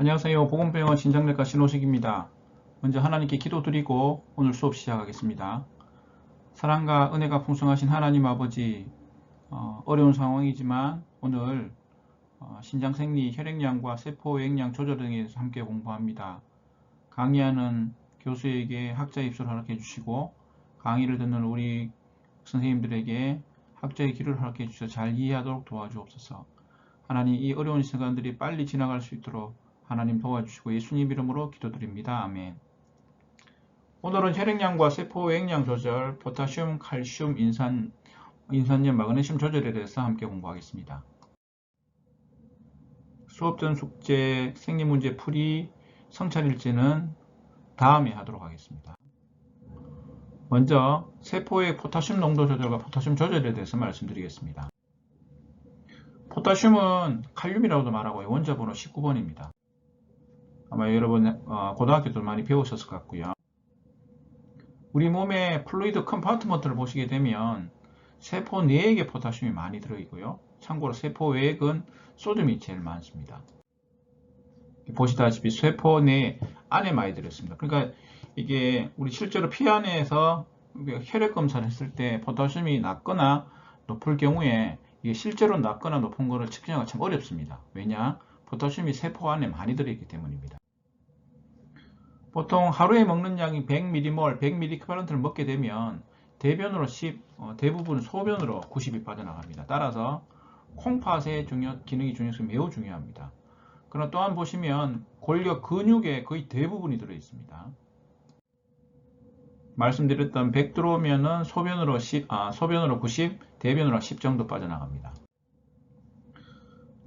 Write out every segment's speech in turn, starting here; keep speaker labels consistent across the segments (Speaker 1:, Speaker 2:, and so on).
Speaker 1: 안녕하세요. 보건병원 신장내과 신호식입니다. 먼저 하나님께 기도드리고 오늘 수업 시작하겠습니다. 사랑과 은혜가 풍성하신 하나님 아버지, 어려운 상황이지만 오늘 신장생리, 혈액량과 세포액량 조절 등에 대해서 함께 공부합니다. 강의하는 교수에게 학자 입소를 허락해 주시고 강의를 듣는 우리 선생님들에게 학자의 길을 허락해 주셔서 잘 이해하도록 도와주옵소서. 하나님, 이 어려운 시간들이 빨리 지나갈 수 있도록 하나님 도와주시고 예수님 이름으로 기도드립니다. 아멘. 오늘은 혈액량과 세포액량 조절, 포타슘, 칼슘, 인산염, 마그네슘 조절에 대해서 함께 공부하겠습니다. 수업 전 숙제, 생리문제 풀이, 성찰일지는 다음에 하도록 하겠습니다. 먼저 세포의 포타슘 농도 조절과 포타슘 조절에 대해서 말씀드리겠습니다. 포타슘은 칼륨이라고도 말하고 원자 번호 19번입니다. 아마 여러분 고등학교 때 많이 배우셨을 것 같고요. 우리 몸의 플루이드 컴파트먼트를 보시게 되면 세포 내액에 포타슘이 많이 들어있고요. 참고로 세포 외액은 소듐이 제일 많습니다. 보시다시피 세포 내 안에 많이 들어있습니다. 그러니까 이게 우리 실제로 피 안에서 혈액 검사를 했을 때 포타슘이 낮거나 높을 경우에 이게 실제로 낮거나 높은 것을 측정하기가 참 어렵습니다. 왜냐? 포타슘이 세포 안에 많이 들어있기 때문입니다. 보통 하루에 먹는 양이 100mm몰, 100mg를 먹게 되면 대변으로 10, 대부분 소변으로 90이 빠져나갑니다. 따라서 콩팥의 기능이 매우 중요합니다. 그러나 또한 보시면 골격 근육의 거의 대부분이 들어있습니다. 말씀드렸던 100 들어오면은 소변으로 90, 대변으로 10 정도 빠져나갑니다.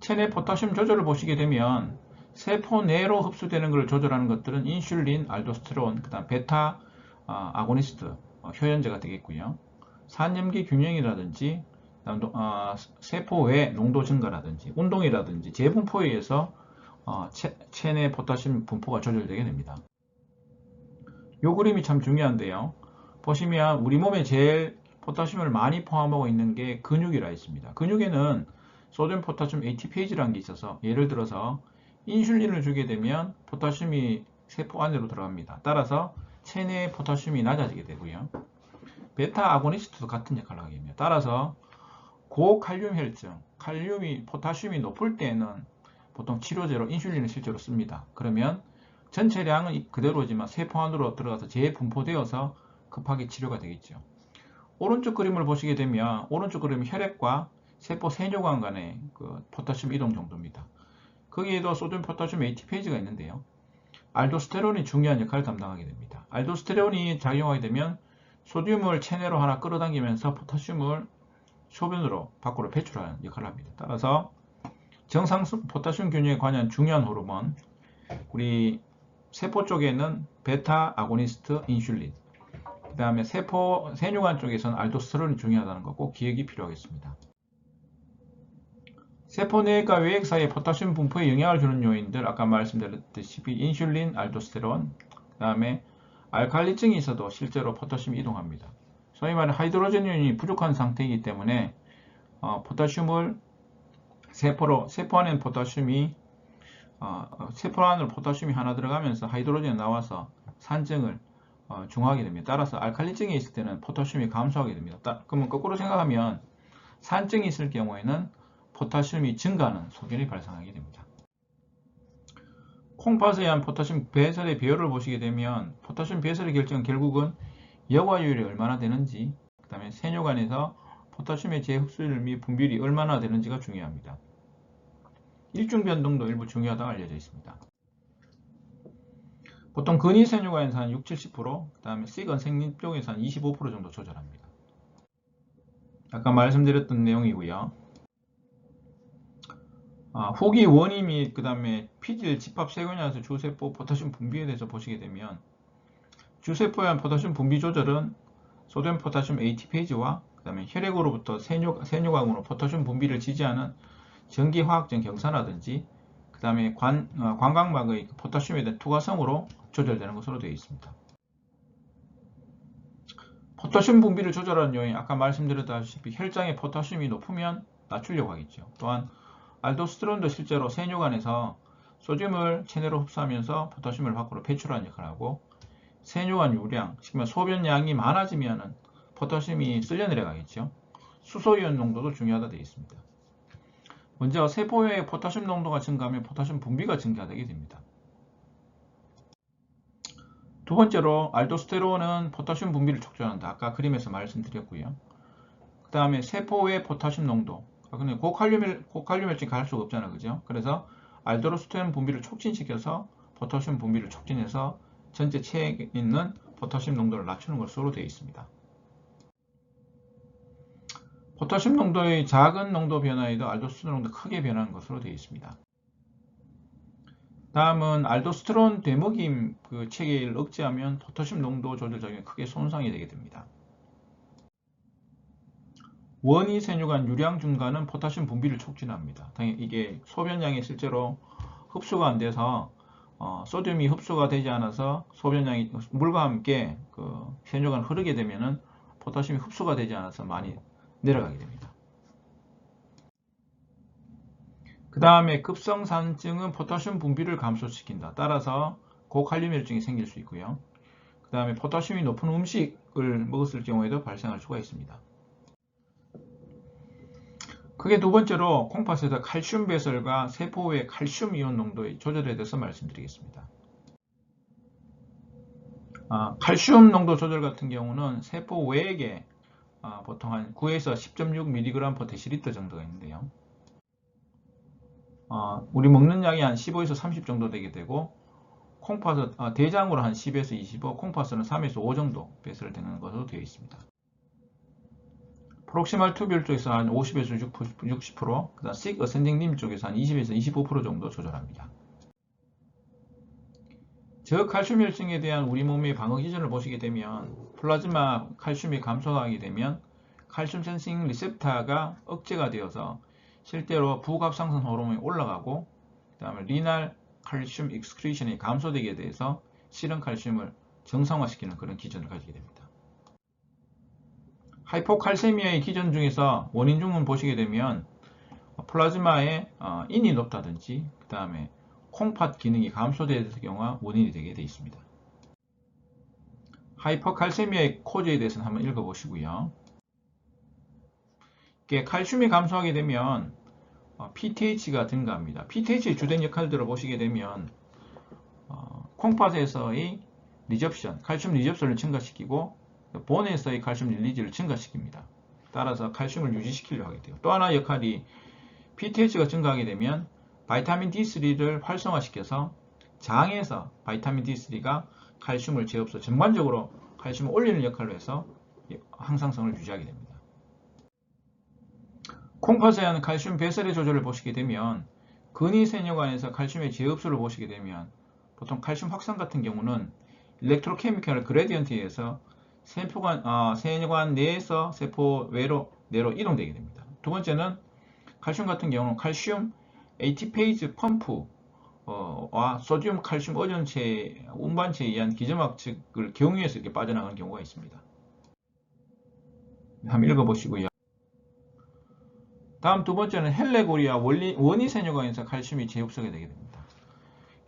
Speaker 1: 체내 포타슘 조절을 보시게 되면 세포 내로 흡수되는 것을 조절하는 것들은 인슐린, 알도스테론, 그 다음 베타 아고니스트, 효연제가 되겠고요. 산염기 균형이라든지 세포 외 농도 증가라든지 운동이라든지 재분포에 의해서 체내 포타슘 분포가 조절되게 됩니다. 이 그림이 참 중요한데요. 보시면 우리 몸에 제일 포타슘을 많이 포함하고 있는 게 근육이라 있습니다. 근육에는 소듐 포타슘 ATPase라는 게 있어서 예를 들어서 인슐린을 주게 되면 포타슘이 세포 안으로 들어갑니다. 따라서 체내의 포타슘이 낮아지게 되고요. 베타 아고니스트도 같은 역할을 하게 됩니다. 따라서 고칼륨 혈증, 포타슘이 높을 때는 보통 치료제로 인슐린을 실제로 씁니다. 그러면 전체량은 그대로지만 세포 안으로 들어가서 재분포되어서 급하게 치료가 되겠죠. 오른쪽 그림을 보시게 되면 오른쪽 그림은 혈액과 세포 세뇨관 간의 포타슘 이동 정도입니다. 거기에도 소듐 포타슘 ATPase가 있는데요. 알도스테론이 중요한 역할을 담당하게 됩니다. 알도스테론이 작용하게 되면 소듐을 체내로 하나 끌어당기면서 포타슘을 소변으로 밖으로 배출하는 역할을 합니다. 따라서 정상 포타슘 균형에 관여한 중요한 호르몬, 우리 세포 쪽에는 베타 아고니스트 인슐린, 그 다음에 세포 세뇨관 쪽에서는 알도스테론이 중요하다는 거 꼭 기억이 필요하겠습니다. 세포 내액과 외액 사이에 포타슘 분포에 영향을 주는 요인들, 아까 말씀드렸듯이 인슐린, 알도스테론, 그 다음에 알칼리증이 있어도 실제로 포타슘이 이동합니다. 소위 말해 하이드로젠 이온이 부족한 상태이기 때문에 포타슘을 세포 안에 세포 안으로 포타슘이 하나 들어가면서 하이드로젠이 나와서 산증을 중화하게 됩니다. 따라서 알칼리증이 있을 때는 포타슘이 감소하게 됩니다. 그러면 거꾸로 생각하면 산증이 있을 경우에는 포타슘이 증가하는 소견이 발생하게 됩니다. 콩팥에 의한 포타슘 배설의 비율을 보시게 되면 포타슘 배설의 결정은 결국은 여과율이 얼마나 되는지, 그 다음에 세뇨관에서 포타슘의 재흡수율 및 분비율이 얼마나 되는지가 중요합니다. 일중 변동도 일부 중요하다고 알려져 있습니다. 보통 근위 세뇨관에서 한 60-70%, 그 다음에 C건 생리 쪽에서 한 25% 정도 조절합니다. 아까 말씀드렸던 내용이고요. 후기 원인 및 그 다음에 피질 집합 세균에서 주세포 포타슘 분비에 대해서 보시게 되면 주세포에 의한 포타슘 분비 조절은 소듐 포타슘 ATPase와 그 다음에 혈액으로부터 세뇨관으로 포타슘 분비를 지지하는 전기화학적 경사라든지 그 다음에 관각막의 포타슘에 대한 투과성으로 조절되는 것으로 되어 있습니다. 포타슘 분비를 조절하는 요인, 아까 말씀드렸다시피 혈장에 포타슘이 높으면 낮추려고 하겠죠. 또한 알도스테론도 실제로 세뇨관에서 소듐을 체내로 흡수하면서 포타슘을 밖으로 배출하는 역할을 하고, 세뇨관 유량, 즉 소변량이 많아지면은 포타슘이 쓸려 내려가겠죠. 수소이온 농도도 중요하다 되어 있습니다. 먼저 세포의 포타슘 농도가 증가하면 포타슘 분비가 증가되게 됩니다. 두 번째로 알도스테론은 포타슘 분비를 촉진한다. 아까 그림에서 말씀드렸고요. 그 다음에 세포의 포타슘 농도. 근데 고칼륨혈증 갈 수가 없잖아, 그죠? 그래서 알도스테론 분비를 촉진시켜서 포타슘 분비를 촉진해서 전체 체에 있는 포타슘 농도를 낮추는 것으로 되어 있습니다. 포타슘 농도의 작은 농도 변화에도 알도스테론 농도 크게 변하는 것으로 되어 있습니다. 다음은 알도스테론 되먹임 그 체계를 억제하면 포타슘 농도 조절 작용이 크게 손상이 되게 됩니다. 원위 세뇨관 유량 증가는 포타슘 분비를 촉진합니다. 당연히 이게 소변량이 실제로 흡수가 안 돼서 소듐이 흡수가 되지 않아서 소변량이 물과 함께 그 세뇨관 흐르게 되면은 포타슘이 흡수가 되지 않아서 많이 내려가게 됩니다. 그 다음에 급성산증은 포타슘 분비를 감소시킨다. 따라서 고칼륨혈증이 생길 수 있고요. 그 다음에 포타슘이 높은 음식을 먹었을 경우에도 발생할 수가 있습니다. 그게 두 번째로 콩팥에서 칼슘 배설과 세포의 칼슘 이온 농도의 조절에 대해서 말씀드리겠습니다. 칼슘 농도 조절 같은 경우는 세포 외액에 보통 한 9에서 10.6mg/dL 정도가 있는데요. 우리 먹는 양이 한 15에서 30 정도 되게 되고, 콩팥은 대장으로 한 10에서 25, 콩팥은 3에서 5 정도 배설되는 것으로 되어 있습니다. 프록시말 튜뷸 쪽에서 한 50에서 60%, 그 다음 식 어센딩 림 쪽에서 한 20에서 25% 정도 조절합니다. 저칼슘혈증에 대한 우리 몸의 방어 기전을 보시게 되면 플라즈마 칼슘이 감소하게 되면 칼슘 센싱 리셉터가 억제가 되어서 실제로 부갑상선 호르몬이 올라가고, 그 다음에 리날 칼슘 익스크리션이 감소되게 돼서 실은 칼슘을 정상화시키는 그런 기전을 가지게 됩니다. 하이포칼세미아의 기전 중에서 원인 중은 보시게 되면 플라즈마의 인이 높다든지, 그 다음에 콩팥 기능이 감소되는 경우가 원인이 되게 되어 있습니다. 하이퍼칼세미아의 코즈에 대해서는 한번 읽어보시고요. 칼슘이 감소하게 되면 PTH가 증가합니다. PTH의 주된 역할들을 보시게 되면 콩팥에서의 리접션, 칼슘 리접션을 증가시키고 본에서의 칼슘 릴리즈를 증가시킵니다. 따라서 칼슘을 유지시키려고 하게 돼요. 또 하나 역할이 PTH가 증가하게 되면 바이타민 D3를 활성화시켜서 장에서 바이타민 D3가 칼슘을 재흡수, 전반적으로 칼슘을 올리는 역할로 해서 항상성을 유지하게 됩니다. 콩팥에 의한 칼슘 배설의 조절을 보시게 되면 근위세뇨관에서 칼슘의 재흡수를 보시게 되면 보통 칼슘 확산 같은 경우는 일렉트로케미컬 그레디언트에 의해서 세뇨관 내에서 세포 내로 이동되게 됩니다. 두 번째는 칼슘 같은 경우는 칼슘 ATPase 펌프와 소듐 칼슘 의존체 운반체에 의한 기저막측을 경유해서 이렇게 빠져나가는 경우가 있습니다. 한번 읽어보시고요. 다음 두 번째는 헬레고리아 원위세뇨관에서 칼슘이 재흡수가 되게 됩니다.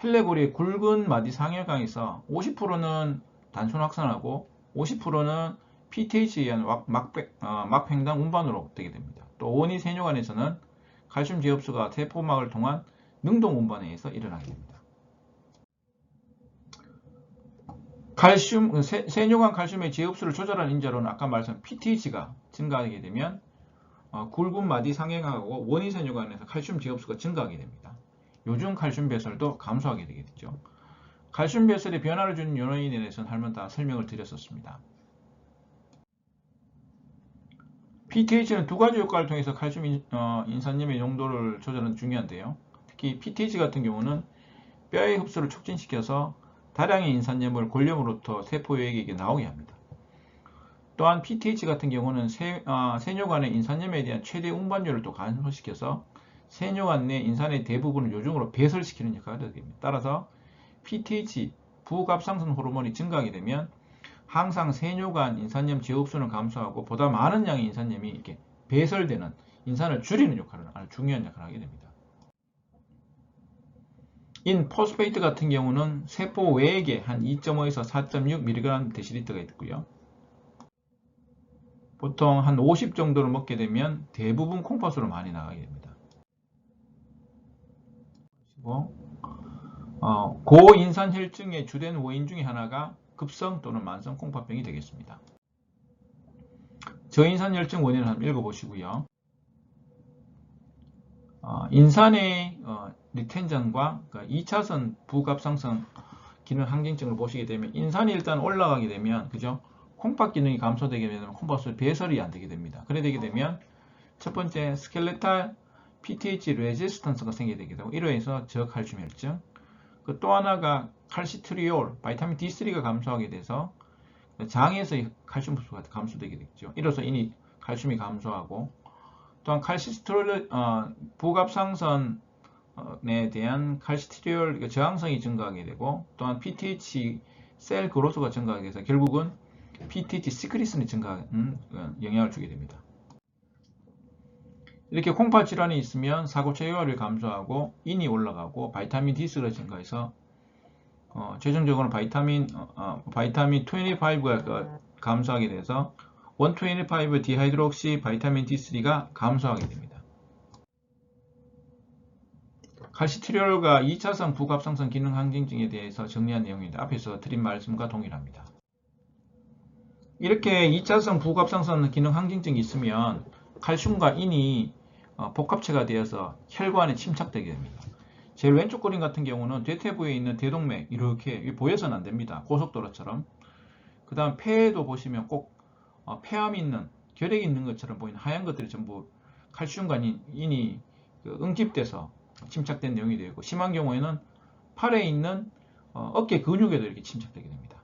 Speaker 1: 헬레고리의 굵은 마디 상혈관에서 50%는 단순 확산하고 50%는 PTH에 의한 막횡단 운반으로 되게 됩니다. 또 원위세뇨관에서는 칼슘 재흡수가 세포막을 통한 능동 운반에 의해서 일어나게 됩니다. 세뇨관 칼슘의 재흡수를 조절하는 인자로는 아까 말씀한 PTH가 증가하게 되면 굵은 마디 상행하고 원위세뇨관에서 칼슘 재흡수가 증가하게 됩니다. 요중 칼슘 배설도 감소하게 되게 되죠. 칼슘 배설에 변화를 주는 요인에 대해서는 한번 다 설명을 드렸었습니다. PTH는 두 가지 효과를 통해서 칼슘 인산염의 농도를 조절하는 중요한데요. 특히 PTH 같은 경우는 뼈의 흡수를 촉진시켜서 다량의 인산염을 골렘으로부터 세포에게 나오게 합니다. 또한 PTH 같은 경우는 세뇨관의 인산염에 대한 최대 운반율을 또 감소시켜서 세뇨관 내 인산의 대부분을 요중으로 배설시키는 역할을 하게 됩니다. 따라서 PTH, 부갑상선 호르몬이 증가하게 되면 항상 세뇨관 인산염 재흡수는 감소하고 보다 많은 양의 인산염이 이렇게 배설되는 인산을 줄이는 역할을 아주 중요한 역할을 하게 됩니다. 인 포스페이트 같은 경우는 세포 외액에 한 2.5에서 4.6mg 데시리터가 있고요. 보통 한 50 정도를 먹게 되면 대부분 콩팥으로 많이 나가게 됩니다. 고인산혈증의 주된 원인 중에 하나가 급성 또는 만성 콩팥병이 되겠습니다. 저인산혈증 원인을 한번 읽어보시고요. 인산의 리텐전과 2차선 부갑상선 기능 항진증을 보시게 되면 인산이 일단 올라가게 되면 그죠? 콩팥 기능이 감소되게 되면 콩팥을 배설이 안 되게 됩니다. 그래 되게 되면 첫 번째 스켈레탈 PTH 레지스턴스가 생기게 되게 되고 이로 인해서 저칼슘 혈증. 또 하나가 칼시트리올, 바이타민 D3가 감소하게 돼서 장에서 칼슘 흡수가 감소되게 되겠죠. 이로써 이니 칼슘이 감소하고 또한 칼시스테롤 부갑상선에 대한 칼시트리올 저항성이 증가하게 되고 또한 PTH 셀 그로스가 증가하게 돼서 결국은 PTH 시크리슨이 증가하는 영향을 주게 됩니다. 이렇게 콩팥 질환이 있으면 사고체혈을 감소하고 인이 올라가고 바이타민 D3가 증가해서 최종적으로 바이타민 25가 감소하게 돼서 125 디하이드록시 바이타민 D3가 감소하게 됩니다. 칼시트리올과 2차선 부갑상선 기능 항진증에 대해서 정리한 내용입니다. 앞에서 드린 말씀과 동일합니다. 이렇게 2차선 부갑상선 기능 항진증이 있으면 칼슘과 인이 복합체가 되어서 혈관에 침착되게 됩니다. 제일 왼쪽 그림 같은 경우는 대퇴부에 있는 대동맥 이렇게 보여서는 안 됩니다. 고속도로처럼. 그 다음 폐에도 보시면 꼭 폐암이 있는 결핵이 있는 것처럼 보이는 하얀 것들이 전부 칼슘과 인이 응집돼서 침착된 내용이 되고 심한 경우에는 팔에 있는 어깨 근육에도 이렇게 침착되게 됩니다.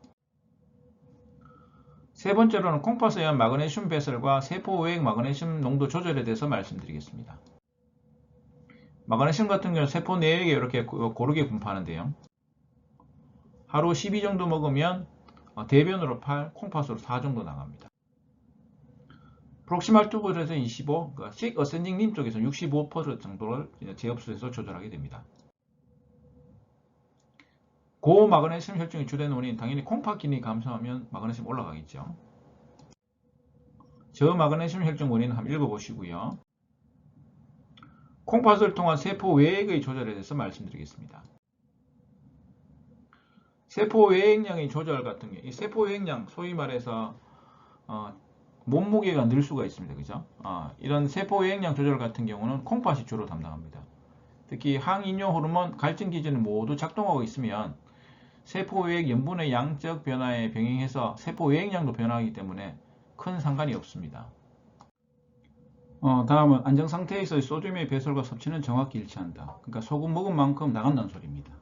Speaker 1: 세 번째로는 콩팥에 의한 마그네슘 배설과 세포 외액 마그네슘 농도 조절에 대해서 말씀드리겠습니다. 마그네슘 같은 경우는 세포 내액에 이렇게 고르게 분포하는데요. 하루 12 정도 먹으면 대변으로 8, 콩팥으로 4 정도 나갑니다. 프록시말 튜브에서 25, 식 어센딩 림 쪽에서 65% 정도를 제흡수해서 조절하게 됩니다. 고마그네슘 혈증의 주된 원인 당연히 콩팥 기능이 감소하면 마그네슘 올라가겠죠. 저마그네슘 혈증 원인은 한번 읽어보시고요. 콩팥을 통한 세포 외액의 조절에 대해서 말씀드리겠습니다. 세포 외액량의 조절 같은 게 이 세포 외액량 소위 말해서 몸무게가 늘 수가 있습니다. 그죠? 이런 세포 외액량 조절 같은 경우는 콩팥이 주로 담당합니다. 특히 항인효 호르몬 갈증 기전이 모두 작동하고 있으면 세포 외액 염분의 양적 변화에 병행해서 세포 외액량도 변화하기 때문에 큰 상관이 없습니다. 다음은 안정 상태에서의 소듐의 배설과 섭취는 정확히 일치한다. 그러니까 소금 먹은 만큼 나간다는 소리입니다.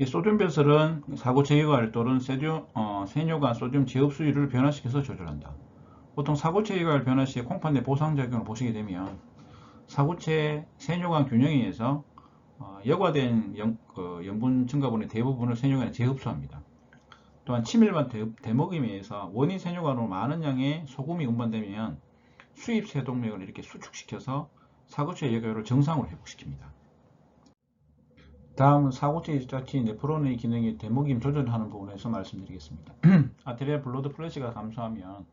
Speaker 1: 소듐 배설은 사고체계관 또는 세뇨관 소듐 제흡수율을 변화시켜서 조절한다. 보통 사고체계관 변화 시에 콩팥 내 보상작용을 보시게 되면 사고체 세뇨관 균형에 의해서 여과된 염분 증가분의 대부분을 세뇨관에 재흡수합니다. 또한 치밀반 대먹임에 의해서 원인 세뇨관으로 많은 양의 소금이 운반되면 수입 세동맥을 이렇게 수축시켜서 사고체 여과를 정상으로 회복시킵니다. 다음은 사고체 자치 네프론의 기능이 대먹임 조절하는 부분에서 말씀드리겠습니다. 아테리얼 블러드 플래시가 감소하면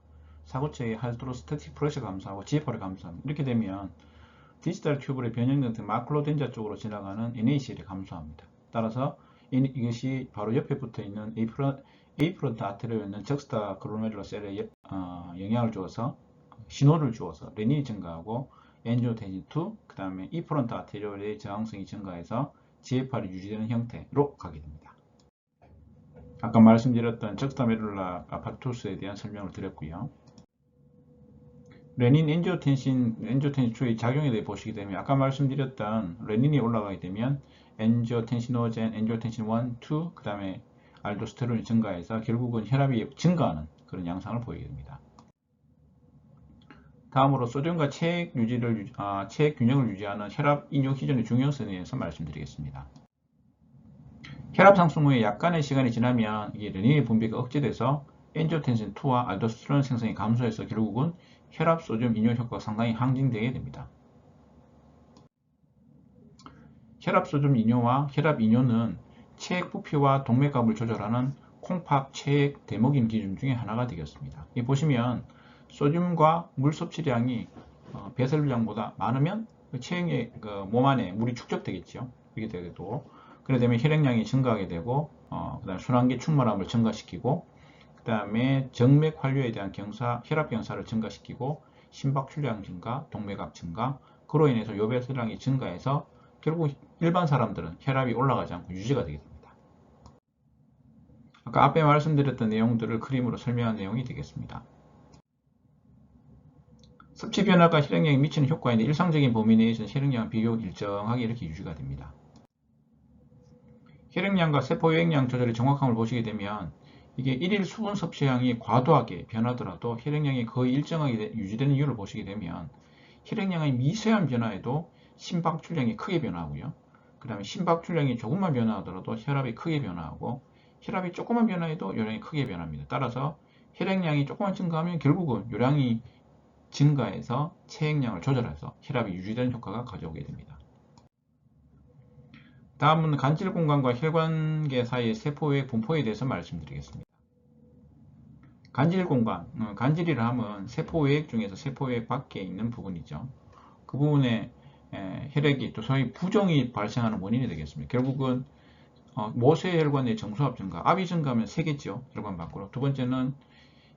Speaker 1: 사고체의 하이드로스태틱 프레셔가 감소하고 GFR이 감소합니다. 이렇게 되면 디지털 튜브의 변형된 마클로덴자 쪽으로 지나가는 NaCl이 감소합니다. 따라서 이것이 바로 옆에 붙어 있는 A프론트 아테리얼에 있는 적스타 글로메룰러 셀에 영향을 주어서 신호를 주어서 레닌이 증가하고 엔지오텐신 2, 그 다음에 E프론트 아테리얼의 저항성이 증가해서 GFR이 유지되는 형태로 가게 됩니다. 아까 말씀드렸던 적스타 메룰라 아파투스에 대한 설명을 드렸고요. 레닌 엔지오텐신 2의 작용에 대해 보시게 되면 아까 말씀드렸던 레닌이 올라가게 되면 엔지오텐시노젠, 엔지오텐신 1, 2, 그 다음에 알도스테론이 증가해서 결국은 혈압이 증가하는 그런 양상을 보이게 됩니다. 다음으로 소듐과 체액 균형을 유지하는 혈압 인용 기전의 중요성에 대해서 말씀드리겠습니다. 혈압 상승 후에 약간의 시간이 지나면 이 레닌의 분비가 억제돼서 엔지오텐신 2와 알도스테론 생성이 감소해서 결국은 혈압 소듐 인용 효과가 상당히 항진되게 됩니다. 혈압소좀 이뇨와 혈압 이뇨는 체액 부피와 동맥압을 조절하는 콩팥 체액 대먹임 기준 중에 하나가 되겠습니다. 이 보시면 소듐과 물 섭취량이 배설량보다 많으면 체액의 몸 안에 물이 축적되겠죠. 이렇게 되고, 그래 되면 혈액량이 증가하게 되고, 그다음에 순환기 충만함을 증가시키고, 그 다음에 정맥 환류에 대한 경사, 혈압 경사를 증가시키고, 심박출량 증가, 동맥압 증가, 그로 인해서 요배설량이 증가해서 결국 일반 사람들은 혈압이 올라가지 않고 유지가 되게 됩니다. 아까 앞에 말씀드렸던 내용들을 그림으로 설명한 내용이 되겠습니다. 섭취 변화가 혈액량에 미치는 효과인데 일상적인 범위 내에서는 혈액량은 비교적 일정하게 이렇게 유지가 됩니다. 혈액량과 세포 유액량 조절의 정확함을 보시게 되면 이게 일일 수분 섭취량이 과도하게 변하더라도 혈액량이 거의 일정하게 유지되는 이유를 보시게 되면 혈액량의 미세한 변화에도 심박출량이 크게 변화하고요. 그 다음에 심박출량이 조금만 변화하더라도 혈압이 크게 변화하고 혈압이 조금만 변화해도 요량이 크게 변합니다. 따라서 혈액량이 조금만 증가하면 결국은 요량이 증가해서 체액량을 조절해서 혈압이 유지되는 효과가 가져오게 됩니다. 다음은 간질 공간과 혈관계 사이의 세포의 분포에 대해서 말씀드리겠습니다. 간질 공간, 간질이라 하면 세포 외액 중에서 세포 외액 밖에 있는 부분이죠. 그 부분에 혈액이 또 소위 부종이 발생하는 원인이 되겠습니다. 결국은 모세혈관의 정수압 증가, 압이 증가하면 새겠죠. 혈관 밖으로. 두 번째는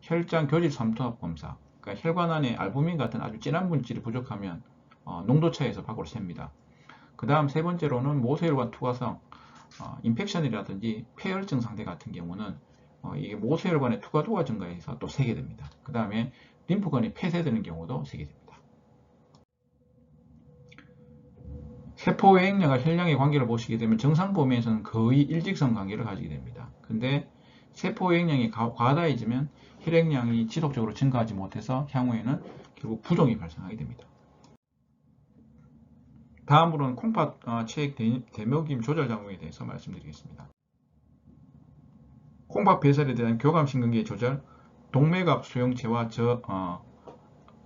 Speaker 1: 혈장 교질 삼투압 검사, 그러니까 혈관 안에 알부민 같은 아주 진한 물질이 부족하면 농도 차에서 밖으로 셉니다. 그 다음 세 번째로는 모세혈관 투과성, 인펙션이라든지 폐혈증 상태 같은 경우는 이게 모세혈관의 투과도가 증가해서 또 새게 됩니다. 그 다음에 림프관이 폐쇄되는 경우도 새게 됩니다. 세포 외액량과 혈량의 관계를 보시게 되면 정상 범위에서는 거의 일직선 관계를 가지게 됩니다. 근데 세포 외액량이 과다해지면 혈액량이 지속적으로 증가하지 못해서 향후에는 결국 부종이 발생하게 됩니다. 다음으로는 콩팥 체액 대먹임 조절 작용에 대해서 말씀드리겠습니다. 콩팥 배설에 대한 교감신경계 조절, 동맥압 수용체와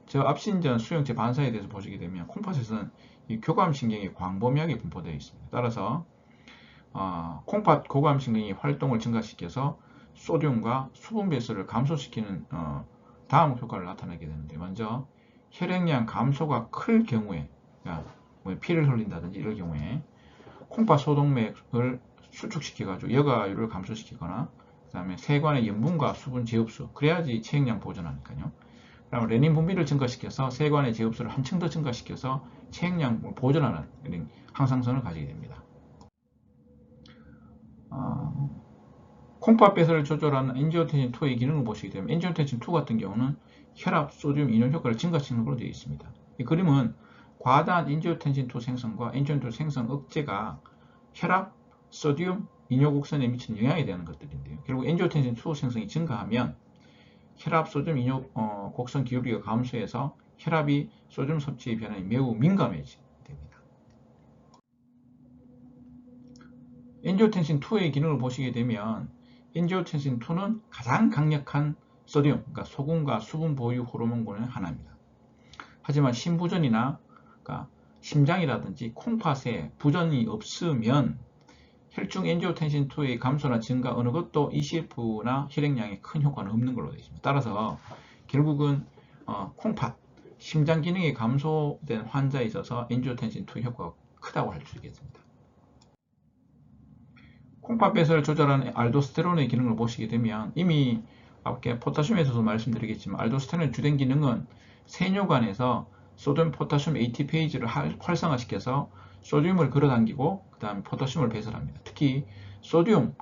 Speaker 1: 저압신전 수용체 반사에 대해서 보시게 되면 콩팥에서는 이 교감신경이 광범위하게 분포되어 있습니다. 따라서 콩팥 교감신경이 활동을 증가시켜서 소듐과 수분 배설을 감소시키는 다음 효과를 나타내게 되는데, 먼저 혈액량 감소가 클 경우에, 뭐 피를 흘린다든지 이럴 경우에 콩팥 소동맥을 수축시켜가지고 여가율을 감소시키거나, 그 다음에 세관의 염분과 수분 제흡수, 그래야지 체액량 보존하니까요. 그 다음에 레닌 분비를 증가시켜서 세관의 제흡수를 한층 더 증가시켜서 체액량을 보존하는 항상성을 가지게 됩니다. 콩팥 배설을 조절하는 엔지오텐신2의 기능을 보시게 되면 엔지오텐신2 같은 경우는 혈압, 소듐, 이뇨 효과를 증가시키는 걸로 되어 있습니다. 이 그림은 과다한 엔지오텐신2 생성과 엔지오텐신2 생성 억제가 혈압, 소듐, 이뇨 곡선에 미치는 영향에 대한 것들인데요. 결국 엔지오텐신2 생성이 증가하면 혈압, 소듐, 이뇨 곡선 기울기가 감소해서 혈압이 소듐 섭취의 변화에 매우 민감해집니다. 엔지오텐신2의 기능을 보시게 되면 엔지오텐신2는 가장 강력한 소듐, 그러니까 소금과 수분 보유 호르몬군의 하나입니다. 하지만 심부전이나 그러니까 심장이라든지 콩팥에 부전이 없으면 혈중 엔지오텐신2의 감소나 증가 어느 것도 ECF나 혈액량에 큰 효과는 없는 걸로 되어 있습니다. 따라서 결국은 콩팥, 심장 기능이 감소된 환자에 있어서 엔지오텐신2 효과가 크다고 할 수 있겠습니다. 콩팥 배설을 조절하는 알도스테론의 기능을 보시게 되면 이미 앞에 포타슘에서도 말씀드리겠지만 알도스테론의 주된 기능은 세뇨관에서 소듐 포타슘 ATPase를 활성화시켜서 소듐을 끌어당기고 그 다음에 포타슘을 배설합니다. 특히 소듐,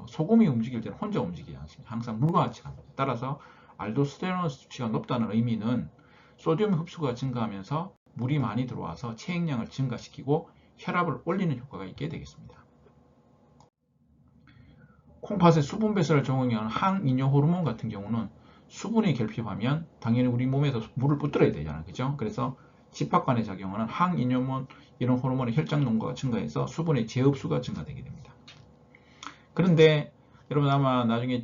Speaker 1: 소금이 움직일 때는 혼자 움직이지 않습니다. 항상 물과 같이 갑니다. 따라서 알도스테론 수치가 높다는 의미는 소듐 흡수가 증가하면서 물이 많이 들어와서 체액량을 증가시키고 혈압을 올리는 효과가 있게 되겠습니다. 콩팥의 수분 배설을 적용하는 항이뇨 호르몬 같은 경우는 수분이 결핍하면 당연히 우리 몸에서 물을 붙들어야 되잖아요. 그죠? 그래서 집합관에 작용하는 항이뇨몬 이런 호르몬의 혈장 농도가 증가해서 수분의 재흡수가 증가되게 됩니다. 그런데 여러분 아마 나중에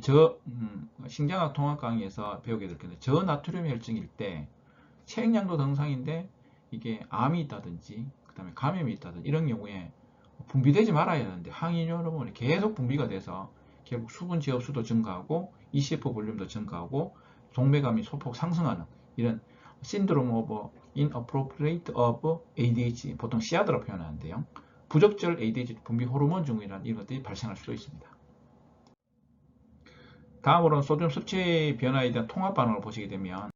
Speaker 1: 신경학 통합 강의에서 배우게 될 텐데 저나트륨 혈증일 때 체액량도 정상인데 이게 암이 있다든지 그 다음에 감염이 있다든지 이런 경우에 분비되지 말아야 하는데 항이뇨 호르몬이 계속 분비가 돼서 결국 수분 지업수도 증가하고 ECF 볼륨도 증가하고 동맥암이 소폭 상승하는 이런 신드롬 오브 inappropriate of ADH, 보통 시아드라 표현하는데요. 부적절 ADH 분비 호르몬 증후이라는 이런 것들이 발생할 수도 있습니다. 다음으로는 소듐 섭취 변화에 대한 통합 반응을 보시게 되면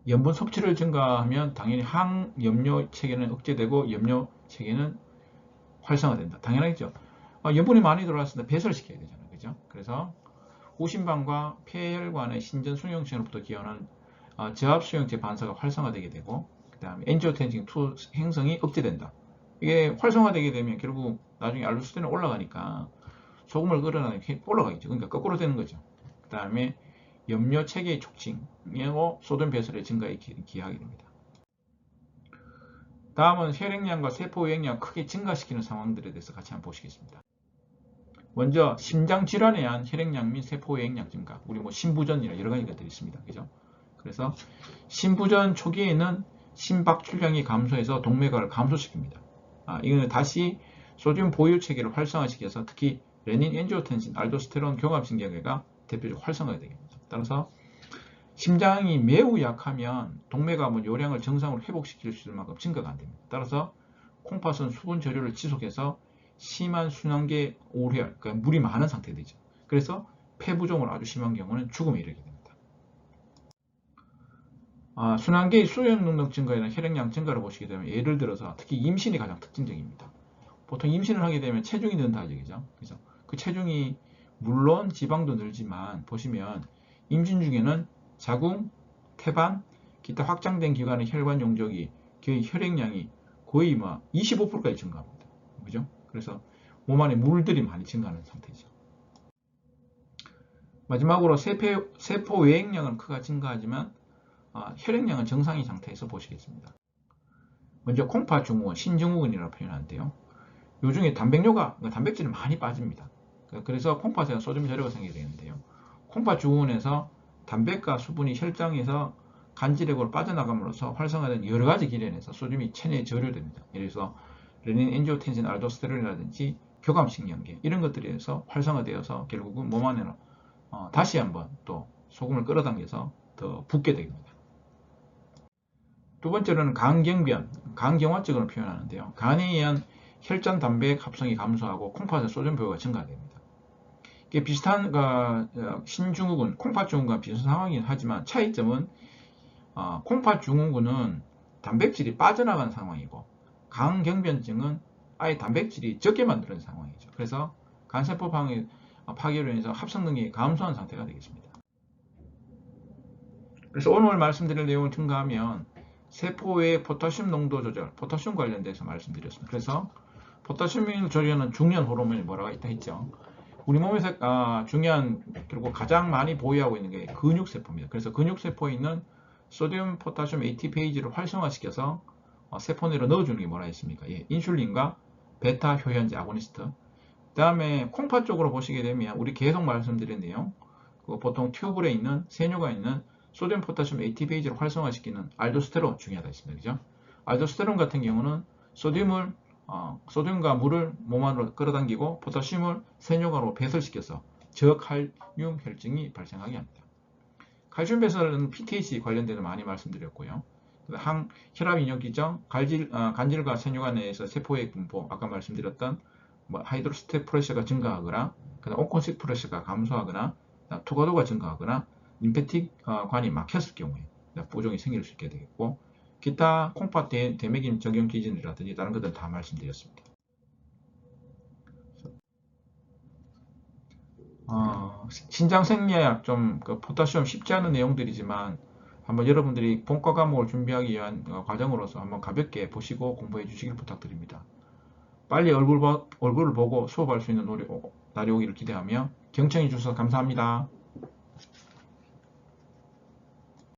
Speaker 1: 염분 섭취를 증가하면 당연히 항염료 체계는 억제되고 염료 체계는 활성화된다. 당연하겠죠. 염분이 많이 들어왔으니까 배설을 시켜야 되잖아요. 그죠? 그래서 우심방과 폐혈관의 신전 수용체로부터 기원한 저압 수용체 반사가 활성화되게 되고, 그 다음에 엔지오텐신 2 행성이 억제된다. 이게 활성화되게 되면 결국 나중에 알도스테론이 올라가니까 소금을 끓여놔야 올라가겠죠. 그러니까 거꾸로 되는 거죠. 그 다음에 염료 체계의 촉진으로 소듐 배설의 증가에 기여하게 됩니다. 다음은 혈액량과 세포 유액량 크게 증가시키는 상황들에 대해서 같이 한번 보시겠습니다. 먼저 심장 질환에 의한 혈액량 및 세포 유액량 증가, 우리 뭐 심부전이나 여러 가지 것들이 있습니다. 그죠? 그래서 심부전 초기에는 심박출량이 감소해서 동맥을 감소시킵니다. 이거는 다시 소듐 보유 체계를 활성화시켜서 특히 레닌, 엔지오텐신, 알도스테론, 교감신경계가 대표적으로 활성화가 됩니다. 따라서 심장이 매우 약하면 동맥암은 요량을 정상으로 회복시킬 수 있을 만큼 증가가 안 됩니다. 따라서 콩팥은 수분 저류를 지속해서 심한 순환계 오류혈, 그러니까 물이 많은 상태가 되죠. 그래서 폐부종으로 아주 심한 경우는 죽음에 이르게 됩니다. 순환계의 수용 능력 증가나 혈액량 증가를 보시게 되면 예를 들어서 특히 임신이 가장 특징적입니다. 보통 임신을 하게 되면 체중이 는다 얘기죠. 그래서 그 체중이 물론 지방도 늘지만 보시면 임신 중에는 자궁, 태반, 기타 확장된 기관의 혈관 용적이 혈액량이 거의 25%까지 증가합니다. 그죠? 그래서 몸 안에 물들이 많이 증가하는 상태죠. 마지막으로 세포 외액량은 크게 증가하지만 혈액량은 정상인 상태에서 보시겠습니다. 먼저 콩팥 증후군, 신증후군이라고 표현하는데요. 요 중에 단백질이 많이 빠집니다. 그래서 콩팥에 소듐 저류가 생기게 되는데요. 콩팥 증후군에서 단백과 수분이 혈장에서 간질액으로 빠져나감으로써 활성화된 여러 가지 기련에서 소듐이 체내에 저류됩니다. 예를 들어서 레닌, 엔지오텐신, 알도스테론이라든지 교감신경계 이런 것들에서 활성화되어서 결국은 몸 안에는 다시 한번 또 소금을 끌어당겨서 더 붓게 됩니다. 두 번째로는 간경변, 간경화증으로 표현하는데요. 간에 의한 혈전 단백 합성이 감소하고 콩팥의 소듐 보유가 증가됩니다. 이게 비슷한 신증후군, 콩팥 증후군과 비슷한 상황이긴 하지만 차이점은 콩팥 증후군은 단백질이 빠져나간 상황이고 간경변증은 아예 단백질이 적게 만드는 상황이죠. 그래서 간세포 파괴로 인해서 합성 능력이 감소한 상태가 되겠습니다. 그래서 오늘 말씀드릴 내용을 증가하면 세포의 포타슘 농도 조절, 포타슘 관련돼서 말씀드렸습니다. 그래서 포타슘을 조절하는 중요한 호르몬이 뭐라고 있다 했죠. 우리 몸에서 중요한 그리고 가장 많이 보유하고 있는 게 근육세포입니다. 그래서 근육세포에 있는 소듐 포타슘 ATPase를 활성화시켜서 세포 내로 넣어주는 게 뭐라 했습니까? 인슐린과 베타 효연제 아고니스트. 그 다음에 콩팥 쪽으로 보시게 되면 우리 계속 말씀드린 내용, 보통 튜브에 있는 세뇨가 있는 소듐 포타슘 ATPase를 활성화시키는 알도스테론 중요하다 했습니다. 그죠? 알도스테론 같은 경우는 소듐과 물을 몸 안으로 끌어당기고 포타슘을 세뇨가로 배설시켜서 저칼륨 혈증이 발생하게 합니다. 칼슘 배설은 PTH 관련돼서 많이 말씀드렸고요. 혈압 인형 기정, 간질과 세뇨가 내에서 세포의 분포, 아까 말씀드렸던 하이드로스텝 프레셔가 증가하거나, 오콘식 프레셔가 감소하거나, 투과도가 증가하거나, 림페틱 관이 막혔을 경우에 부종이 생길 수 있게 되겠고, 기타 콩팥 대맥임 적용 기준이라든지 다른 것들은 다 말씀드렸습니다. 신장생리학 포타슘 쉽지 않은 내용들이지만 한번 여러분들이 본과 과목을 준비하기 위한 과정으로서 한번 가볍게 보시고 공부해 주시길 부탁드립니다. 빨리 얼굴을 보고 수업할 수 있는 날이 오기를 기대하며 경청해 주셔서 감사합니다.